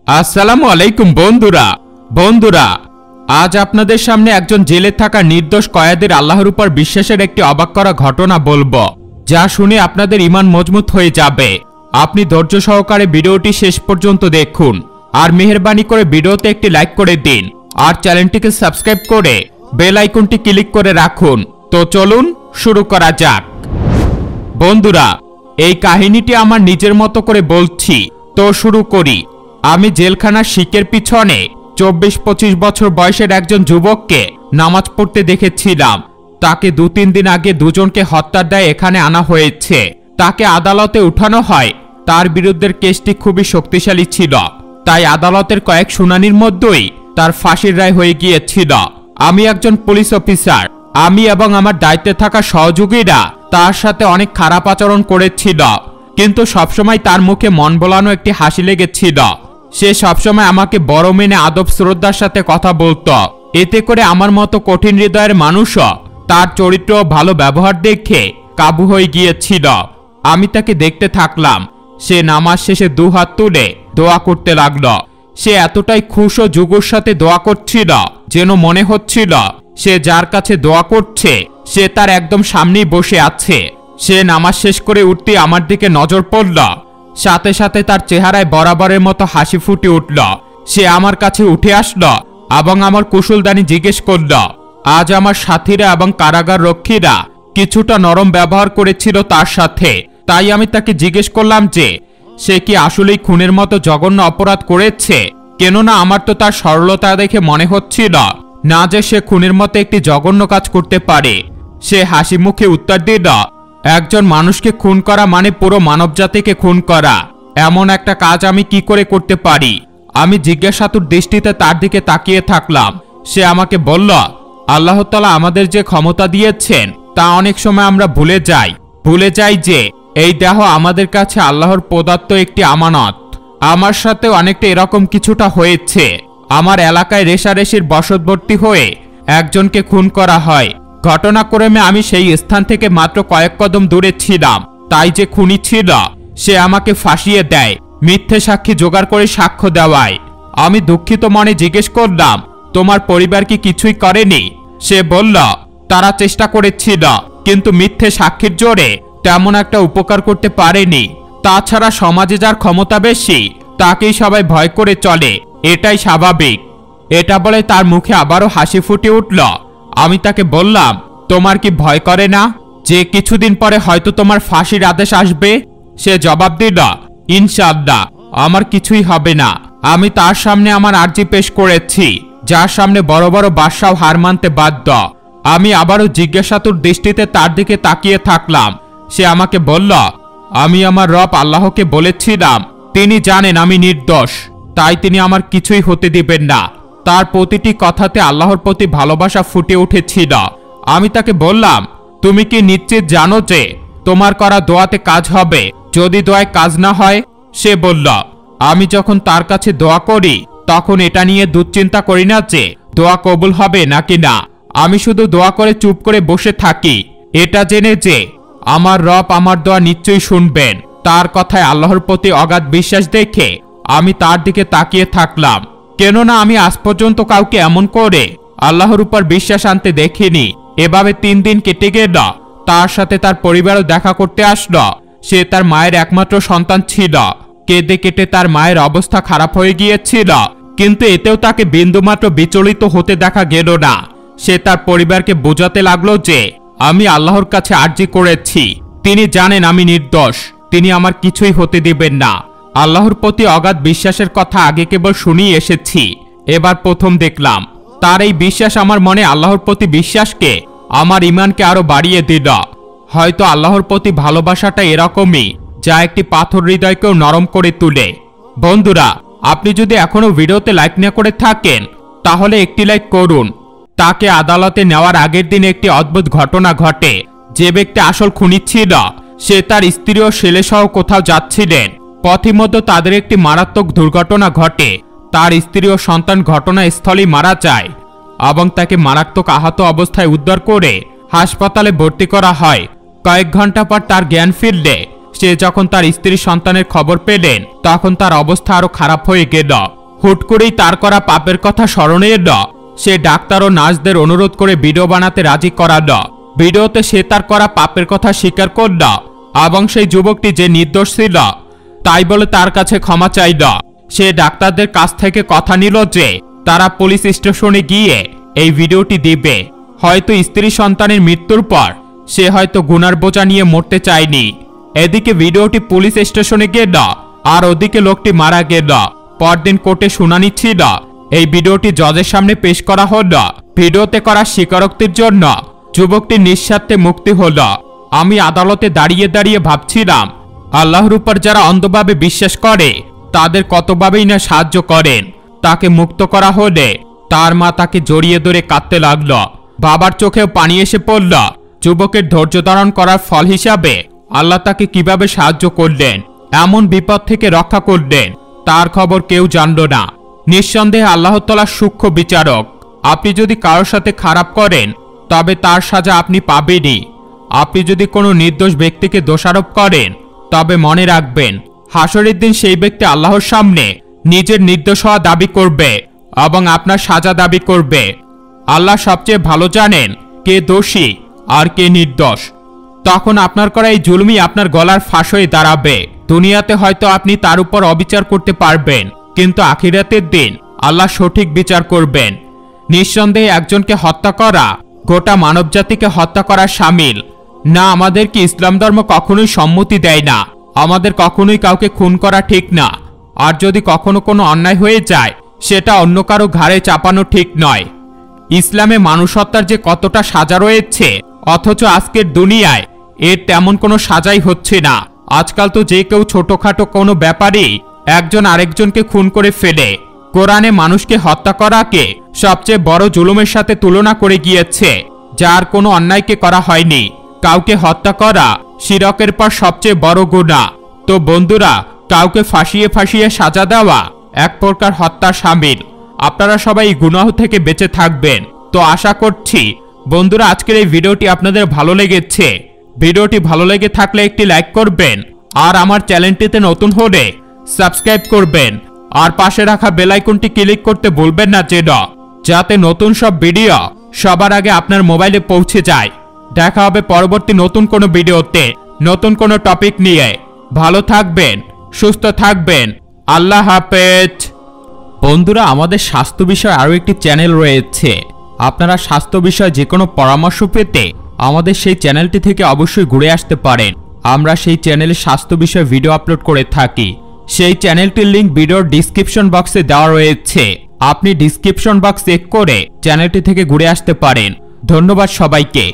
আসসালামু আলাইকুম বন্ধুরা। বন্ধুরা, আজ আপনাদের সামনে একজন জেলে থাকা নির্দোষ কয়েদির আল্লাহর উপর বিশ্বাসের একটি অবাক করা ঘটনা বলবো, যা শুনে আপনাদের ঈমান মজবুত হয়ে যাবে। আপনি ধৈর্য সহকারে ভিডিওটি শেষ পর্যন্ত দেখুন, আর মেহেরবানি করে ভিডিওতে একটি লাইক করে দিন, আর চ্যানেলটিকে সাবস্ক্রাইব করে বেল আইকনটি ক্লিক করে রাখুন। তো চলুন শুরু করা যাক। বন্ধুরা, এই কাহিনীটি আমার নিজের মতো করে বলছি, তো শুরু করি। আমি জেলখানার শিকের পিছনে 24-25 বছর বয়সের একজন যুবককে নামাজ পড়তে দেখেছিলাম। তাকে 2-3 দিন আগে দুজনকে হত্যার দায়ে এখানে আনা হয়েছে। তাকে আদালতে উঠানো হয়। তার বিরুদ্ধে কেসটি খুবই শক্তিশালী ছিল, তাই আদালতের কয়েক শুনানির মধ্যেই তার ফাঁসির রায় হয়ে গিয়েছিল। আমি একজন পুলিশ অফিসার। আমি এবং আমার দায়িত্বে থাকা সহযোগীরা তার সাথে অনেক খারাপ আচরণ করেছিল, কিন্তু সবসময় তার মুখে মন ভোলানো একটি হাসি লেগেছিল। সে সবসময় আমাকে বড় মেনে আদব শ্রদ্ধার সাথে কথা বলতো। এতে করে আমার মতো কঠিন হৃদয়ের মানুষও তার চরিত্র ও ভালো ব্যবহার দেখে কাবু হয়ে গিয়েছিল। আমি তাকে দেখতে থাকলাম। সে নামাজ শেষে 2 হাত তুলে দোয়া করতে লাগলো। সে এতটাই খুশ ও যুগর সাথে দোয়া করছিল যেন মনে হচ্ছিল সে যার কাছে দোয়া করছে সে তার একদম সামনেই বসে আছে। সে নামাজ শেষ করে উঠতে আমার দিকে নজর পড়ল। সাথে সাথে তার চেহারায় বরাবরের মতো হাসি ফুটে উঠল। সে আমার কাছে উঠে আসলো এবং আমার কুশলদানি জিজ্ঞেস করল। আজ আমার সাথীরা এবং কারাগার রক্ষীরা কিছুটা নরম ব্যবহার করেছিল তার সাথে, তাই আমি তাকে জিজ্ঞেস করলাম যে সে কি আসলেই খুনের মতো জঘন্য অপরাধ করেছে। কেননা আমার তো তার সরলতা দেখে মনে হচ্ছিল না যে সে খুনের মতো একটি জঘন্য কাজ করতে পারে। সে হাসি মুখে উত্তর দিল, একজন মানুষকে খুন করা মানে পুরো মানবজাতিকে খুন করা। এমন একটা কাজ আমি কি করে করতে পারি? আমি জিজ্ঞাসাতুর দৃষ্টিতে তার দিকে তাকিয়ে থাকলাম। সে আমাকে বলল, আল্লাহ তাআলা আমাদের যে ক্ষমতা দিয়েছেন তা অনেক সময় আমরা ভুলে যাই যে এই দেহ আমাদের কাছে আল্লাহর প্রদত্ত একটি আমানত। আমার সাথে অনেকটা এরকম কিছুটা হয়েছে। আমার এলাকায় রেশারেশির বশবর্তী হয়ে একজনকে খুন করা হয়। ঘটনাক্রমে আমি সেই স্থান থেকে মাত্র কয়েক কদম দূরে ছিলাম। তাই যে খুনি ছিল সে আমাকে ফাঁসিয়ে দেয়, মিথ্যে সাক্ষী জোগাড় করে সাক্ষ্য দেওয়ায়। আমি দুঃখিত মনে জিজ্ঞেস করলাম, তোমার পরিবার কি কিছুই করেনি? সে বলল, তারা চেষ্টা করেছিল, কিন্তু মিথ্যে সাক্ষীর জোরে তেমন একটা উপকার করতে পারেনি। তাছাড়া সমাজে যার ক্ষমতা বেশি তাকেই সবাই ভয় করে চলে, এটাই স্বাভাবিক। এটা বলে তার মুখে আবারও হাসি ফুটে উঠল। আমি তাকে বললাম, তোমার কি ভয় করে না যে কিছুদিন পরে হয়তো তোমার ফাঁসির আদেশ আসবে? সে জবাব দিল, ইনশাআল্লাহ আমার কিছুই হবে না। আমি তার সামনে আমার আর্জি পেশ করেছি, যার সামনে বড় বড় বাদশাও হার মানতে বাধ্য। আমি আবারও জিজ্ঞাসাতুর দৃষ্টিতে তার দিকে তাকিয়ে থাকলাম। সে আমাকে বলল, আমি আমার রব আল্লাহকে বলেছিলাম, তিনি জানেন আমি নির্দোষ, তাই তিনি আমার কিছুই হতে দিবেন না। তার প্রতিটি কথাতে আল্লাহর প্রতি ভালোবাসা ফুটে উঠেছিল। আমি তাকে বললাম, তুমি কি নিশ্চিত জানো যে তোমার করা দোয়াতে কাজ হবে যদি দোয়ায় কাজ না হয়? সে বলল, আমি যখন তার কাছে দোয়া করি তখন এটা নিয়ে দুশ্চিন্তা করি না যে দোয়া কবুল হবে নাকি না। আমি শুধু দোয়া করে চুপ করে বসে থাকি, এটা জেনে যে আমার রব আমার দোয়া নিশ্চয়ই শুনবেন। তার কথায় আল্লাহর প্রতি অগাধ বিশ্বাস দেখে আমি তার দিকে তাকিয়ে থাকলাম। কেননা আমি আজ পর্যন্ত কাউকে এমন করে আল্লাহর উপর বিশ্বাস আনতে দেখিনি। এভাবে 3 দিন কেটে গেল। তার সাথে তার পরিবারও দেখা করতে আসলো। সে তার মায়ের একমাত্র সন্তান ছিল। কেঁদে কেটে তার মায়ের অবস্থা খারাপ হয়ে গিয়েছিল, কিন্তু এতেও তাকে বিন্দুমাত্র বিচলিত হতে দেখা গেল না। সে তার পরিবারকে বোঝাতে লাগলো যে আমি আল্লাহর কাছে আর্জি করেছি, তিনি জানেন আমি নির্দোষ, তিনি আমার কিছুই হতে দিবেন না। আল্লাহর প্রতি অগাধ বিশ্বাসের কথা আগে কেবল শুনিয়ে এসেছি, এবার প্রথম দেখলাম। তার এই বিশ্বাস আমার মনে আল্লাহর প্রতি বিশ্বাসকে, আমার ঈমানকে আরো বাড়িয়ে দিল। হয়তো আল্লাহর প্রতি ভালোবাসাটা এরকমই, যা একটি পাথর হৃদয়কেও নরম করে তোলে। বন্ধুরা, আপনি যদি এখনো ভিডিওতে লাইক না করে থাকেন তাহলে একটি লাইক করুন। তাকে আদালতে নেওয়ার আগের দিন একটি অদ্ভুত ঘটনা ঘটে। যে ব্যক্তি আসল খুনি ছিল সে তার স্ত্রী ও ছেলে সহ কোথাও যাচ্ছিলেন। পথিমধ্যে তাদের একটি মারাত্মক দুর্ঘটনা ঘটে। তার স্ত্রী ও সন্তান ঘটনাস্থলেই মারা যায় এবং তাকে মারাত্মক আহত অবস্থায় উদ্ধার করে হাসপাতালে ভর্তি করা হয়। কয়েক ঘন্টা পর তার জ্ঞান ফিরলে সে যখন তার স্ত্রী সন্তানের খবর পেলেন তখন তার অবস্থা আরো খারাপ হয়ে গেল। হুট করেই তার করা পাপের কথা স্মরণে এলো। সে ডাক্তার ও নার্সদের অনুরোধ করে ভিডিও বানাতে রাজি করালো। ভিডিওতে সে তার করা পাপের কথা স্বীকার করল এবং সেই যুবকটি যে নির্দোষ ছিল তাই বলে তার কাছে ক্ষমা চাইল। সে ডাক্তারদের কাছ থেকে কথা নিল যে তারা পুলিশ স্টেশনে গিয়ে এই ভিডিওটি দিবে। হয়তো স্ত্রী সন্তানের মৃত্যুর পর সে হয়তো গুনার বোঝা নিয়ে মরতে চায়নি। এদিকে ভিডিওটি পুলিশ স্টেশনে গেল আর ওদিকে লোকটি মারা গেল। পরদিন কোর্টে শুনানি ছিল। এই ভিডিওটি জজের সামনে পেশ করা হলো। ভিডিওতে করা স্বীকারোক্তির জন্য যুবকটির নিঃস্বার্থে মুক্তি হলো। আমি আদালতে দাঁড়িয়ে দাঁড়িয়ে ভাবছিলাম আল্লাহর উপর যারা অন্ধভাবে বিশ্বাস করে তাদের কতভাবেই না সাহায্য করেন। তাকে মুক্ত করা হলে তার মা তাকে জড়িয়ে ধরে কাঁদতে লাগলো। বাবার চোখেও পানি এসে পড়ল। যুবকের ধৈর্য ধারণ করার ফল হিসাবে আল্লাহ তাকে কিভাবে সাহায্য করলেন, এমন বিপদ থেকে রক্ষা করলেন, তার খবর কেউ জানল না। নিঃসন্দেহে আল্লাহ তাআলা সূক্ষ্ম বিচারক। আপনি যদি কারোর সাথে খারাপ করেন তবে তার সাজা আপনি পাবেনই। আপনি যদি কোনো নির্দোষ ব্যক্তিকে দোষারোপ করেন তবে মনে রাখবেন হাসরের দিন সেই ব্যক্তি আল্লাহর সামনে নিজের নির্দোষ হওয়া দাবি করবে এবং আপনার সাজা দাবি করবে। আল্লাহ সবচেয়ে ভালো জানেন কে দোষী আর কে নির্দোষ। তখন আপনার করা এই জুলুমই আপনার গলার ফাঁস হয়ে দাঁড়াবে। দুনিয়াতে হয়তো আপনি তার উপর অবিচার করতে পারবেন, কিন্তু আখিরাতের দিন আল্লাহ সঠিক বিচার করবেন। নিঃসন্দেহে একজনকে হত্যা করা গোটা মানবজাতিকে হত্যা করার শামিল। না, আমাদেরকে ইসলাম ধর্ম কখনোই সম্মতি দেয় না। আমাদের কখনোই কাউকে খুন করা ঠিক না। আর যদি কখনো কোনো অন্যায় হয়ে যায় সেটা অন্য কারো ঘাড়ে চাপানো ঠিক নয়। ইসলামে মানুষ হত্যার যে কতটা সাজা রয়েছে, অথচ আজকের দুনিয়ায় এর তেমন কোনো সাজাই হচ্ছে না। আজকাল তো যে কেউ ছোটখাটো কোনো ব্যাপারেই একজন আরেকজনকে খুন করে ফেলে। কোরআনে মানুষকে হত্যা করাকে সবচেয়ে বড় জুলুমের সাথে তুলনা করে গিয়েছে, যার কোনো অন্যায়কে করা হয়নি। কাউকে হত্যা করা শিরকের পর সবচেয়ে বড় গুনাহ। তো বন্ধুরা, কাউকে ফাঁসিয়ে ফাঁসিয়ে সাজা দেওয়া এক প্রকার হত্যার শামিল। আপনারা সবাই এই গুনাহ থেকে বেঁচে থাকবেন। তো আশা করছি বন্ধুরা আজকের এই ভিডিওটি আপনাদের ভালো লেগেছে। ভিডিওটি ভালো লেগে থাকলে একটি লাইক করবেন আর আমার চ্যানেলটিতে নতুন হলে সাবস্ক্রাইব করবেন আর পাশে রাখা বেল আইকনটি ক্লিক করতে ভুলবেন না, যাতে নতুন সব ভিডিও সবার আগে আপনার মোবাইলে পৌঁছে যায়। দেখা হবে পরবর্তী নতুন কোনো ভিডিওতে নতুন কোনো টপিক নিয়ে। ভালো থাকবেন, সুস্থ থাকবেন। আল্লাহ হাফেজ। বন্ধুরা, আমাদের স্বাস্থ্য বিষয়ে আরও একটি চ্যানেল রয়েছে। আপনারা স্বাস্থ্য বিষয়ে যে কোনো পরামর্শ পেতে আমাদের সেই চ্যানেলটি থেকে অবশ্যই ঘুরে আসতে পারেন। আমরা সেই চ্যানেলে স্বাস্থ্য বিষয়ে ভিডিও আপলোড করে থাকি। সেই চ্যানেলটির লিংক ভিডিওর ডিসক্রিপশন বক্সে দেওয়া রয়েছে। আপনি ডিসক্রিপশন বক্স চেক করে চ্যানেলটি থেকে ঘুরে আসতে পারেন। ধন্যবাদ সবাইকে।